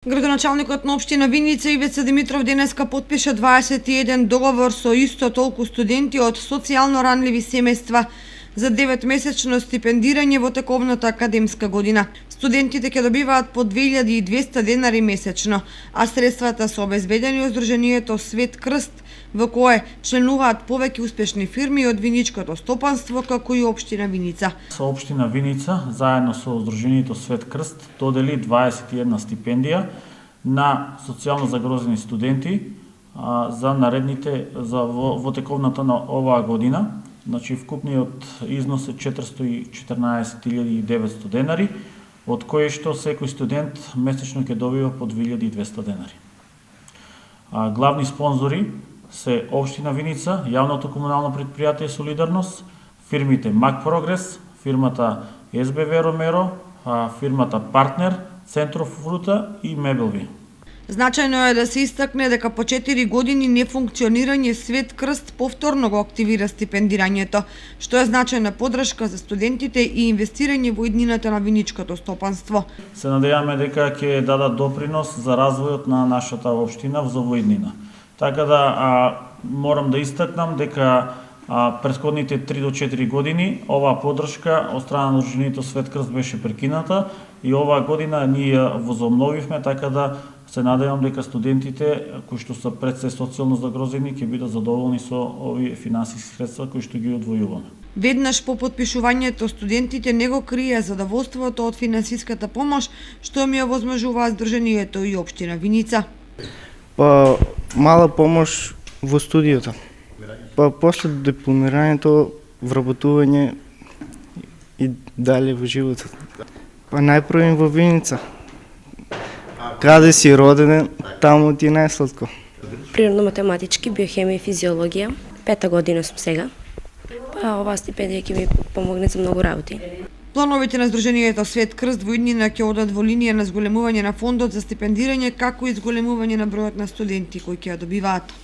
Градоначалникот на општина Виница Ивица Димитров денеска потпиша 21 договор со исто толку студенти од социјално ранливи семејства за 9-месечно стипендирање во тековната академска година. Студентите ќе добиваат по 2200 денари месечно, а средствата се обезбедени од Сдруженијето Свет Крст, во кое членуваат повеќе успешни фирми од виничкото стопанство, како и општина Виница. Со општина Виница, заедно со Сдруженијето Свет Крст, додели 21 стипендија на социјално загрозени студенти за наредните во тековната на оваа година. Значи, вкупниот износ е 414.900 денари, од кои што секој студент месечно ќе добива по 2200 денари. Главни спонзори се општина Виница, јавното комунално предпријатие Солидарност, фирмите Мак Прогрес, фирмата СБВ Ромеро, фирмата Партнер, Центров Фрута и Мебелви. Значајно е да се истакне дека по 4 години нефункционирање Свет Крст повторно го активира стипендирањето, што е значајна подршка за студентите и инвестирање во иднината на виничкото стопанство. Се надеваме дека ќе дадат допринос за развојот на нашата општина за воиднина. Така да морам да истакнам дека претходните 3 до 4 години оваа подршка од страна на Сдруженијето Свет Крст беше прекината и оваа година ние ја возобновивме, така да се надевам дека студентите кои што се пред се социјално загрозени ќе бидат задоволни со овие финансиски средства кои што ги одвојуваме. Веднаш по потпишувањето студентите не го крие задоволството од финансиската помош што ми овозможуваат Сдруженијето и општина Виница. Мала помош во студиото. После дипломирањето, вработување и дале во животот. Најпрво во Виница. Каде си роден, таму ти е најсладко. Природно-математички, биохемија и физиологија. 5-та година сум сега. Оваа стипендија ќе ми помогне за многу работи. Плановите на Сдруженијето Свет Крст во иднина ќе одат во линија на зголемување на фондот за стипендирање, како и зголемување на бројот на студенти кои ќе ја добиваат.